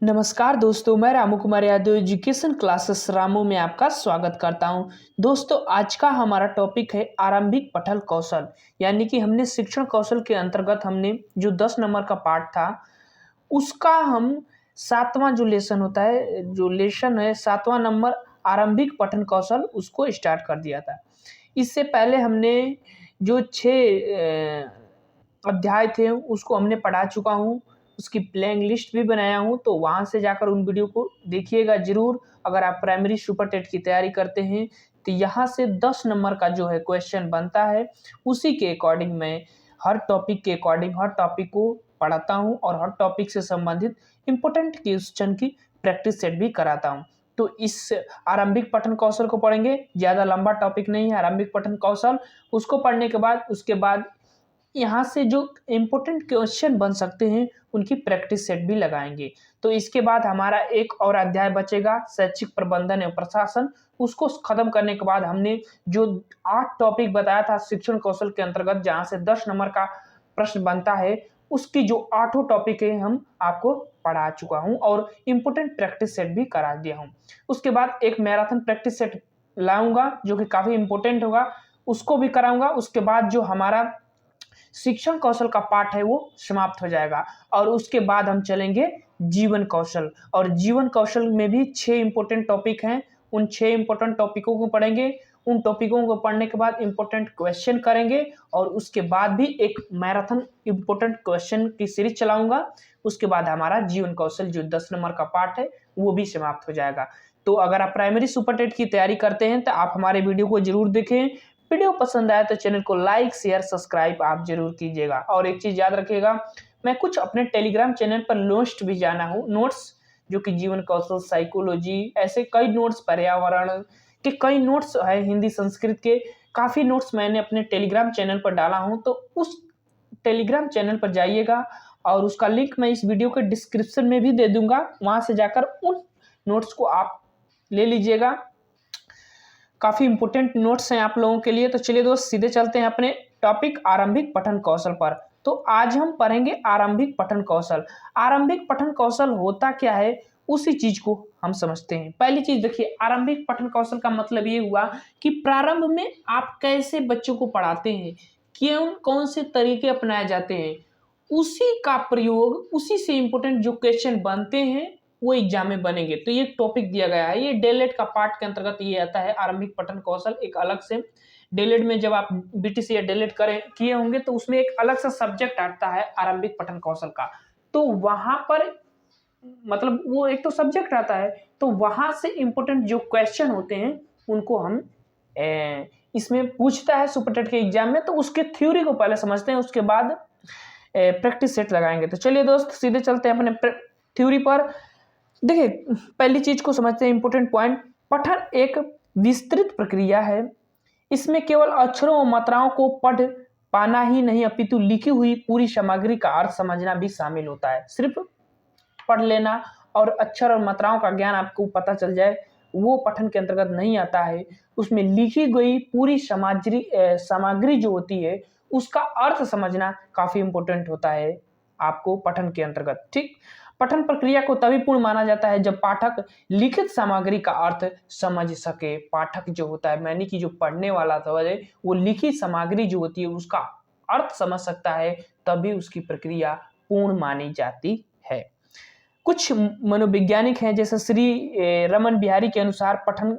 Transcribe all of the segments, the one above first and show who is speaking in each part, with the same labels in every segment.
Speaker 1: नमस्कार दोस्तों, मैं रामू कुमार यादव एजुकेशन क्लासेस रामू में आपका स्वागत करता हूं। दोस्तों, आज का हमारा टॉपिक है आरंभिक पठन कौशल। यानी कि हमने शिक्षण कौशल के अंतर्गत हमने जो 10 नंबर का पार्ट था उसका हम 7वां जो लेसन होता है, जो लेसन है 7वां नंबर आरंभिक पठन कौशल, उसको स्टार्ट कर दिया था। इससे पहले हमने जो 6 अध्याय थे उसको हमने पढ़ा चुका हूँ, उसकी प्लेइंग लिस्ट भी बनाया हूँ, तो वहाँ से जाकर उन वीडियो को देखिएगा ज़रूर। अगर आप प्राइमरी सुपर टेट की तैयारी करते हैं तो यहाँ से 10 नंबर का जो है क्वेश्चन बनता है, उसी के अकॉर्डिंग मैं हर टॉपिक के अकॉर्डिंग हर टॉपिक को पढ़ाता हूँ और हर टॉपिक से संबंधित इम्पोर्टेंट क्वेश्चन की प्रैक्टिस सेट भी कराता हूँ। तो इस आरंभिक पठन कौशल को पढ़ेंगे, ज़्यादा लंबा टॉपिक नहीं है आरंभिक पठन कौशल। उसको पढ़ने के बाद उसके बाद यहाँ से जो इम्पोर्टेंट क्वेश्चन बन सकते हैं उनकी प्रैक्टिस सेट भी लगाएंगे। तो इसके बाद हमारा एक और अध्याय बचेगा शैक्षिक प्रबंधन एवं प्रशासन। उसको खत्म करने के बाद हमने जो 8 टॉपिक बताया था शिक्षण कौशल के अंतर्गत, जहाँ से 10 नंबर का प्रश्न बनता है, उसकी जो 8 टॉपिक है हम आपको पढ़ा चुका हूँ और इम्पोर्टेंट प्रैक्टिस सेट भी करा दिया हूँ। उसके बाद एक मैराथन प्रैक्टिस सेट लाऊंगा जो कि काफ़ी इम्पोर्टेंट होगा, उसको भी कराऊंगा। उसके बाद जो हमारा शिक्षण कौशल का पाठ है वो समाप्त हो जाएगा और उसके बाद हम चलेंगे जीवन कौशल। और जीवन कौशल में भी 6 इंपॉर्टेंट टॉपिक हैं, उन 6 इंपॉर्टेंट टॉपिकों को पढ़ेंगे। उन टॉपिकों को पढ़ने के बाद इंपॉर्टेंट क्वेश्चन करेंगे और उसके बाद भी एक मैराथन इंपॉर्टेंट क्वेश्चन की सीरीज चलाऊंगा। उसके बाद हमारा जीवन कौशल जो 10 नंबर का पार्ट है वो भी समाप्त हो जाएगा। तो अगर आप प्राइमरी सुपर टेट की तैयारी करते हैं तो आप हमारे वीडियो को जरूर देखें। वीडियो पसंद आया तो चैनल को लाइक शेयर सब्सक्राइब आप जरूर कीजिएगा। और एक चीज याद रखिएगा, मैं कुछ अपने टेलीग्राम चैनल पर नोट्स जो कि जीवन कौशल, साइकोलॉजी, ऐसे कई नोट्स, पर्यावरण के कई नोट्स है, हिंदी संस्कृत के काफी नोट्स मैंने अपने टेलीग्राम चैनल पर डाला हूं। तो उस टेलीग्राम चैनल पर जाइएगा और उसका लिंक मैं इस वीडियो के डिस्क्रिप्शन में भी दे दूंगा, वहां से जाकर उन नोट्स को आप ले लीजिएगा। काफी इंपोर्टेंट नोट्स हैं आप लोगों के लिए। तो चलिए दोस्त, सीधे चलते हैं अपने टॉपिक आरंभिक पठन कौशल पर। तो आज हम पढ़ेंगे आरंभिक पठन कौशल। आरंभिक पठन कौशल होता क्या है, उसी चीज को हम समझते हैं। पहली चीज देखिए, आरंभिक पठन कौशल का मतलब ये हुआ कि प्रारंभ में आप कैसे बच्चों को पढ़ाते हैं, क्यों कौन से तरीके अपनाए जाते हैं, उसी का प्रयोग, उसी से इंपोर्टेंट जो क्वेश्चन बनते हैं वो एग्जाम में बनेंगे। तो ये टॉपिक दिया गया है, ये डेलेट का पार्ट के अंतर्गत ये आता है आरंभिक पठन कौशल। एक अलग से डेलेट में जब आप बीटीसी या डेलेट करें किए होंगे तो उसमें एक अलग सा सब्जेक्ट आता है आरंभिक पठन कौशल का। तो वहां पर मतलब वो एक तो सब्जेक्ट आता है, तो वहां से इंपोर्टेंट जो क्वेश्चन होते हैं उनको हम इसमें पूछता है सुपर टेट के एग्जाम में। तो उसके थ्योरी को पहले समझते हैं, उसके बाद प्रैक्टिस सेट लगाएंगे। तो चलिए दोस्त, सीधे चलते हैं अपने थ्योरी पर। देखिए, पहली चीज को समझते हैं, इंपोर्टेंट पॉइंट। पठन एक विस्तृत प्रक्रिया है। इसमें केवल अक्षरों और मात्राओं को पढ़ पाना ही नहीं अपितु लिखी हुई पूरी सामग्री का अर्थ समझना भी शामिल होता है। सिर्फ पढ़ लेना और अक्षर और मात्राओं का ज्ञान आपको पता चल जाए वो पठन के अंतर्गत नहीं आता है। उसमें लिखी गई पूरी सामग्री जो होती है उसका अर्थ समझना काफी इंपॉर्टेंट होता है आपको पठन के अंतर्गत। ठीक, पठन प्रक्रिया को तभी पूर्ण माना जाता है जब पाठक लिखित सामग्री का अर्थ समझ सके। पाठक जो होता है, मैंने कि जो पढ़ने वाला था वो लिखित सामग्री जो होती है उसका अर्थ समझ सकता है, तभी उसकी प्रक्रिया पूर्ण मानी जाती है। कुछ मनोवैज्ञानिक हैं, जैसे श्री रमन बिहारी के अनुसार पठन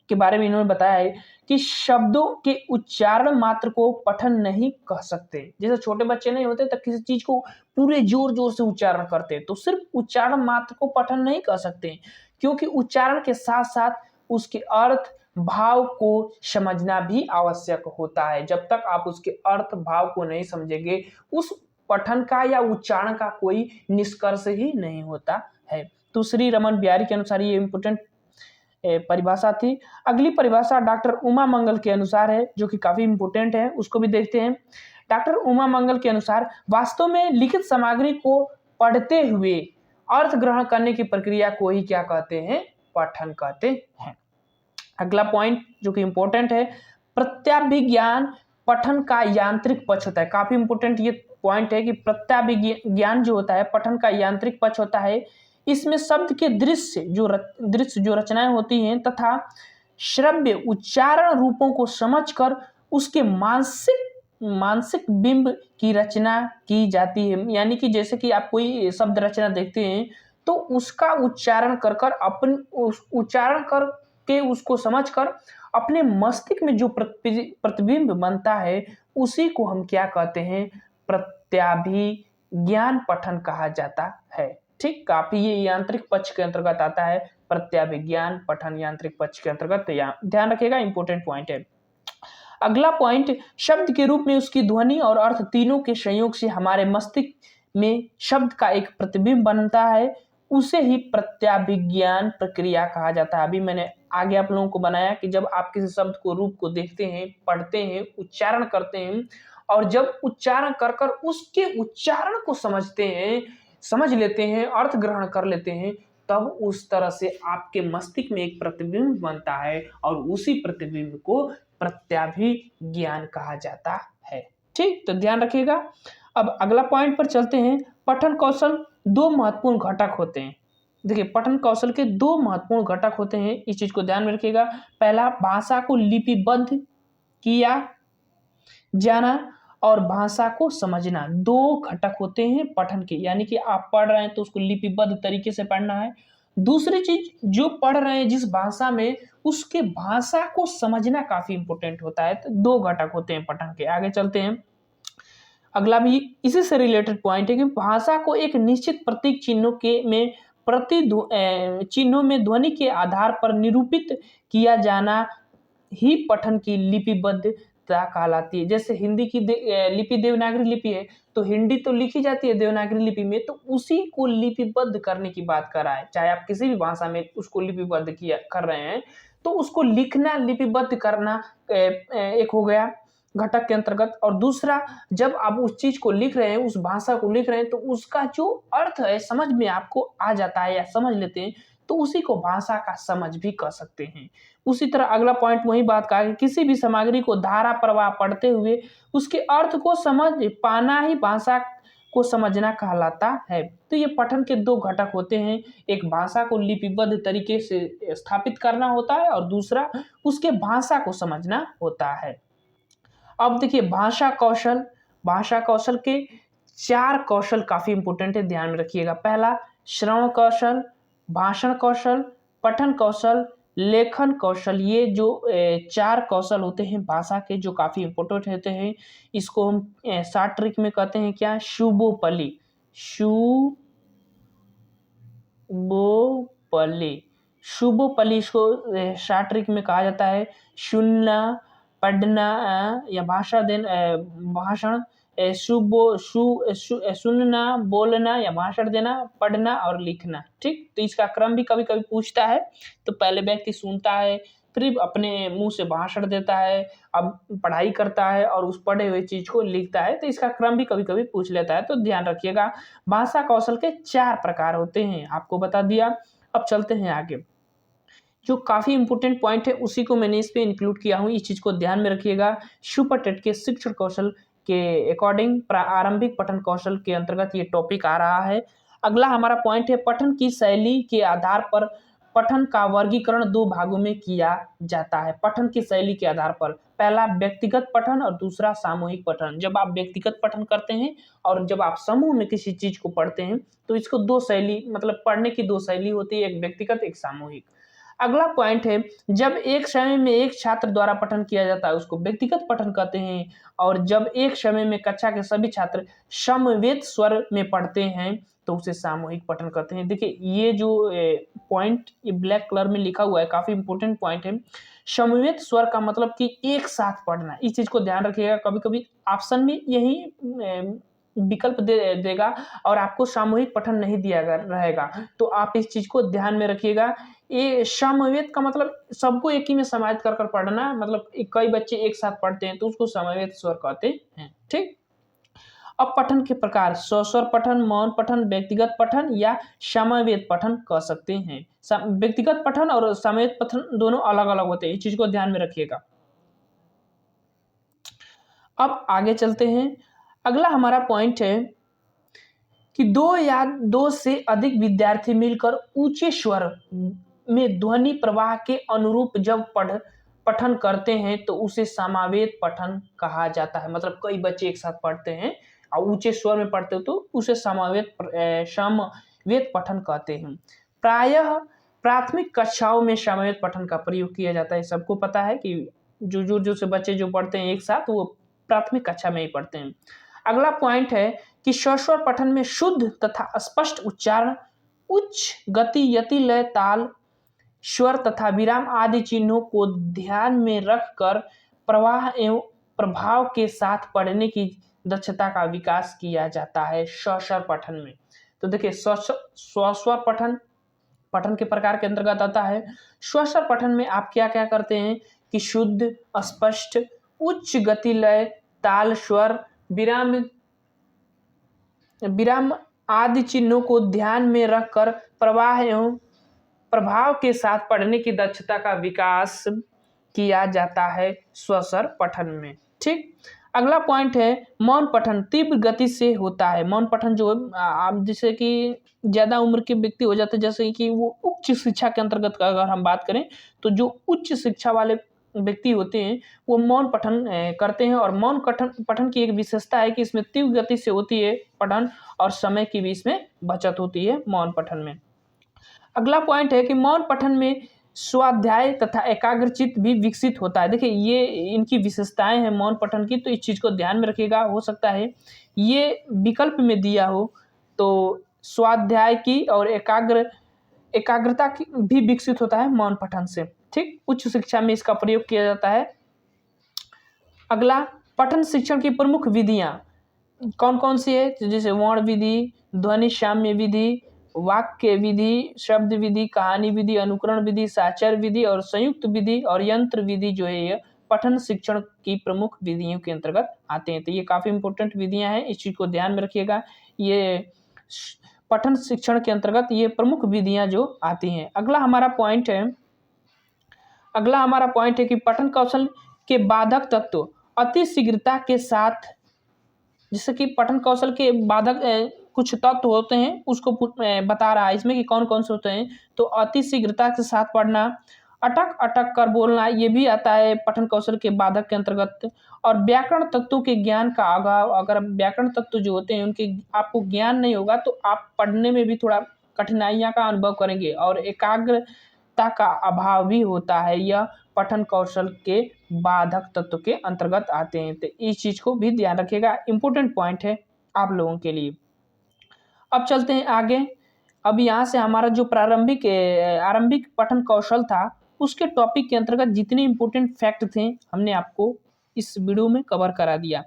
Speaker 1: के बारे में इन्होंने बताया है कि शब्दों के उच्चारण मात्र को पठन नहीं कह सकते। जैसे छोटे बच्चे नहीं होते तो किसी चीज को पूरे जोर जोर से उच्चारण करते हैं, तो सिर्फ उच्चारण मात्र को पठन नहीं कह सकते, क्योंकि उच्चारण के साथ साथ उसके अर्थ भाव को समझना भी आवश्यक होता है। जब तक आप उसके अर्थ भाव को नहीं समझेंगे, उस पठन का या उच्चारण का कोई निष्कर्ष ही नहीं होता है। तो श्री रमन बिहारी के अनुसार ये इंपोर्टेंट परिभाषा थी। अगली परिभाषा डॉक्टर उमा मंगल के अनुसार है, जो कि काफी इंपोर्टेंट है, उसको भी देखते हैं। डॉक्टर उमा मंगल के अनुसार वास्तव में लिखित सामग्री को पढ़ते हुए अर्थ ग्रहण करने की प्रक्रिया को ही क्या कहते हैं, पठन कहते हैं। अगला पॉइंट जो कि इंपॉर्टेंट है, प्रत्याभिज्ञान पठन का यांत्रिक पक्ष होता है। काफी इंपॉर्टेंट ये पॉइंट है कि प्रत्याभिज्ञान जो होता है पठन का यांत्रिक पक्ष होता है। इसमें शब्द के दृश्य जो रचनाएं होती हैं तथा श्रव्य उच्चारण रूपों को समझकर उसके मानसिक बिंब की रचना की जाती है। यानी कि जैसे कि आप कोई शब्द रचना देखते हैं तो उसका उच्चारण कर कर उच्चारण करके उसको समझकर अपने मस्तिष्क में जो प्रतिबिंब बनता है उसी को हम क्या कहते हैं, प्रत्याभिज्ञान पठन कहा जाता है। ठीक, काफी ये यांत्रिक पक्ष के अंतर्गत आता है, प्रत्याभिज्ञान पठन यांत्रिक पक्ष के अंतर्गत। ध्यान रखिएगा, इंपॉर्टेंट पॉइंट है। अगला पॉइंट, शब्द के रूप में उसकी ध्वनि और अर्थ तीनों के संयोग से हमारे मस्तिष्क में शब्द का एक प्रतिबिंब बनता है, उसे ही प्रत्याभिज्ञान प्रक्रिया कहा जाता है। अभी मैंने आगे आप लोगों को बनाया कि जब आप किसी शब्द को रूप को देखते हैं, पढ़ते हैं, उच्चारण करते हैं और जब उच्चारण कर कर उसके उच्चारण को समझते हैं, समझ लेते हैं, अर्थ ग्रहण कर लेते हैं, तब उस तरह से आपके मस्तिष्क में एक प्रतिबिंब बनता है और उसी प्रतिबिंब को प्रत्याभिज्ञान कहा जाता है। ठीक, तो ध्यान रखिएगा। अब अगला पॉइंट पर चलते हैं। पठन कौशल दो महत्वपूर्ण घटक होते हैं। देखिए, पठन कौशल के दो महत्वपूर्ण घटक होते हैं, इस चीज को ध्यान में रखिएगा। पहला, भाषा को लिपिबद्ध किया जाना और भाषा को समझना, दो घटक होते हैं पठन के। यानी कि आप पढ़ रहे हैं तो उसको लिपिबद्ध तरीके से पढ़ना है। दूसरी चीज, जो पढ़ रहे हैं जिस भाषा में, उसके भाषा को समझना काफी इंपॉर्टेंट होता है। तो दो घटक होते हैं पठन के। आगे चलते हैं। अगला भी इसी से रिलेटेड पॉइंट है कि भाषा को एक निश्चित प्रतीक चिन्हों में ध्वनि के आधार पर निरूपित किया जाना ही पठन की लिपिबद्धता कहलाती है। जैसे हिंदी की लिपि देवनागरी लिपि है, तो हिंदी तो लिखी जाती है देवनागरी लिपि में, तो उसी को लिपिबद्ध करने की बात कर रहा है। चाहे आप किसी भी भाषा में उसको लिपिबद्ध कर रहे हैं, तो उसको लिखना, लिपिबद्ध करना एक हो गया घटक के अंतर्गत। और दूसरा, जब आप उस चीज को लिख रहे हैं, उस भाषा को लिख रहे हैं, तो उसका जो अर्थ है समझ में आपको आ जाता है या समझ लेते हैं, तो उसी को भाषा का समझ भी कह सकते हैं। उसी तरह अगला पॉइंट वही बात का है कि किसी भी सामग्री को धारा प्रवाह पढ़ते हुए उसके अर्थ को समझ पाना ही भाषा को समझना कहलाता है। तो ये पठन के दो घटक होते हैं, एक भाषा को लिपिबद्ध तरीके से स्थापित करना होता है और दूसरा उसके भाषा को समझना होता है। अब देखिए, भाषा कौशल के चार कौशल काफी इंपॉर्टेंट है, ध्यान में रखिएगा। पहला, श्रवण कौशल, भाषण कौशल, पठन कौशल, लेखन कौशल। ये जो चार कौशल होते हैं भाषा के, जो काफी इंपॉर्टेंट होते हैं, इसको हम शॉर्ट ट्रिक में कहते हैं क्या, शुभोपली। शुभोपली इसको शॉर्ट ट्रिक में कहा जाता है। सुनना, पढ़ना या भाषण, सुनना, बोलना या भाषण देना, पढ़ना और लिखना। ठीक, तो इसका क्रम भी कभी कभी पूछता है। तो पहले व्यक्ति सुनता है, फिर अपने मुंह से भाषण देता है, अब पढ़ाई करता है और उस पढ़े हुए चीज को लिखता है। तो इसका क्रम भी कभी कभी पूछ लेता है, तो ध्यान रखिएगा। भाषा कौशल के चार प्रकार होते हैं, आपको बता दिया। अब चलते हैं आगे। जो काफी इंपॉर्टेंट पॉइंट है उसी को मैंने इस पे इंक्लूड किया हूं, इस चीज को ध्यान में रखिएगा। सुपर टेट के शिक्षण कौशल के अकॉर्डिंग आरंभिक पठन कौशल के अंतर्गत ये टॉपिक आ रहा है। अगला हमारा पॉइंट है, पठन की शैली के आधार पर पठन का वर्गीकरण दो भागों में किया जाता है। पठन की शैली के आधार पर, पहला व्यक्तिगत पठन और दूसरा सामूहिक पठन। जब आप व्यक्तिगत पठन करते हैं और जब आप समूह में किसी चीज को पढ़ते हैं, तो इसको दो शैली, मतलब पढ़ने की दो शैली होती है, एक व्यक्तिगत, एक सामूहिक। अगला पॉइंट है, जब एक समय में एक छात्र द्वारा पठन किया जाता है उसको व्यक्तिगत पठन कहते हैं, और जब एक समय में कक्षा के सभी छात्र समवेत स्वर में पढ़ते हैं तो उसे सामूहिक पठन कहते हैं। देखिए, ये जो पॉइंट ये ब्लैक कलर में लिखा हुआ है, काफी इंपॉर्टेंट पॉइंट है। समवेत स्वर का मतलब कि एक साथ पढ़ना, इस चीज को ध्यान रखिएगा। कभी कभी ऑप्शन में यही विकल्प देगा और आपको सामूहिक पठन नहीं दिया रहेगा, तो आप इस चीज को ध्यान में रखिएगा। ये समवेत का मतलब सबको एक ही में समाहित कर पढ़ना, मतलब कई बच्चे एक साथ पढ़ते हैं तो उसको समवेत स्वर कहते हैं। ठीक, अब पठन के प्रकार, स्वस्वर पठन, मौन पठन, व्यक्तिगत पठन या समवेत पठन कह सकते हैं। व्यक्तिगत पठन और समवेत पठन दोनों अलग अलग होते हैं, इस चीज को ध्यान में रखिएगा। अब आगे चलते हैं। अगला हमारा पॉइंट है, कि दो या दो से अधिक विद्यार्थी मिलकर ऊंचे स्वर में ध्वनि प्रवाह के अनुरूप जब पठन करते हैं तो उसे समावेत पठन कहा जाता है। मतलब कई बच्चे एक साथ पढ़ते हैं और ऊंचे स्वर में पढ़ते हो तो उसे समवेत पठन कहते हैं। प्रायः प्राथमिक कक्षाओं में समवेत पठन का प्रयोग किया जाता है। सबको पता है कि जो से बच्चे जो पढ़ते हैं एक साथ वो प्राथमिक कक्षा में ही पढ़ते हैं। अगला पॉइंट है कि सस्वर पठन में शुद्ध तथा स्पष्ट उच्चारण, उच्च गति, यति, लय, ताल, स्वर तथा विराम आदि चिन्हों को ध्यान में रखकर प्रवाह एवं प्रभाव के साथ पढ़ने की दक्षता का विकास किया जाता है सस्वर पठन में। तो देखिए स्वस्वर पठन के प्रकार के अंतर्गत आता है। स्वस्वर पठन में आप क्या क्या करते हैं कि शुद्ध, स्पष्ट, उच्च गति, लय, ताल, स्वर, विराम आदि चिन्हों को ध्यान में रखकर प्रवाह एवं प्रभाव के साथ पढ़ने की दक्षता का विकास किया जाता है स्वस्वर पठन में। ठीक, अगला पॉइंट है मौन पठन तीव्र गति से होता है। मौन पठन जो आप जैसे कि ज़्यादा उम्र के व्यक्ति हो जाते हैं, जैसे कि वो उच्च शिक्षा के अंतर्गत का अगर हम बात करें तो जो उच्च शिक्षा वाले व्यक्ति होते हैं वो मौन पठन करते हैं। और मौन पठन की एक विशेषता है कि इसमें तीव्र गति से होती है पठन और समय की भी इसमें बचत होती है मौन पठन में। अगला पॉइंट है कि मौन पठन में स्वाध्याय तथा एकाग्रचित्त भी विकसित होता है। देखिए ये इनकी विशेषताएं हैं मौन पठन की, तो इस चीज़ को ध्यान में रखिएगा। हो सकता है ये विकल्प में दिया हो तो स्वाध्याय की और एकाग्रता की भी विकसित होता है मौन पठन से। ठीक, उच्च शिक्षा में इसका प्रयोग किया जाता है। अगला, पठन शिक्षण की प्रमुख विधियां कौन कौन सी है? जैसे वर्ण विधि, ध्वनि साम्य विधि, वाक्य विधि, शब्द विधि, कहानी विधि, अनुकरण विधि, साचर विधि और संयुक्त विधि और यंत्र विधि जो है ये पठन शिक्षण की प्रमुख विधियों के अंतर्गत आते हैं। तो ये काफ़ी इंपॉर्टेंट विधियां हैं, इस चीज़ को ध्यान में रखिएगा। ये पठन शिक्षण के अंतर्गत ये प्रमुख विधियां जो आती हैं। अगला हमारा पॉइंट है कि पठन कौशल के बाधक तत्व अति शीघ्रता के साथ, जैसे कि पठन कौशल के बाधक कुछ तत्व होते हैं उसको बता रहा है इसमें कि कौन कौन से होते हैं। तो अति शीघ्रता के साथ पढ़ना, अटक अटक कर बोलना, ये भी आता है पठन कौशल के बाधक के अंतर्गत। और व्याकरण तत्वों के ज्ञान का अभाव, अगर व्याकरण तत्व जो होते हैं उनके आपको ज्ञान नहीं होगा तो आप पढ़ने में भी थोड़ा कठिनाइयाँ का अनुभव करेंगे। और एकाग्रता का अभाव भी होता है, यह पठन कौशल के बाधक तत्व के अंतर्गत आते हैं। तो इस चीज़ को भी ध्यान रखिएगा, इंपॉर्टेंट पॉइंट है आप लोगों के लिए। अब चलते हैं आगे। अब यहाँ से हमारा जो आरंभिक पठन कौशल था उसके टॉपिक के अंतर्गत जितने इंपॉर्टेंट फैक्ट थे हमने आपको इस वीडियो में कवर करा दिया।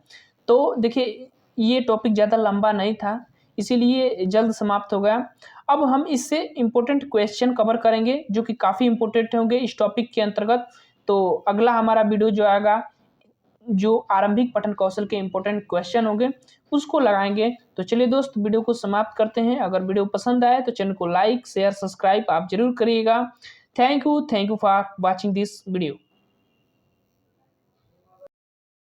Speaker 1: तो देखिए ये टॉपिक ज़्यादा लंबा नहीं था इसीलिए जल्द समाप्त हो गया। अब हम इससे इम्पोर्टेंट क्वेश्चन कवर करेंगे जो कि काफ़ी इम्पोर्टेंट होंगे इस टॉपिक के अंतर्गत। तो अगला हमारा वीडियो जो आएगा जो आरंभिक पठन कौशल के इम्पोर्टेंट क्वेश्चन होंगे उसको लगाएंगे। तो चलिए दोस्त वीडियो को समाप्त करते हैं। अगर वीडियो पसंद आए तो चैनल को लाइक शेयर सब्सक्राइब आप जरूर करिएगा। Thank you for watching this video.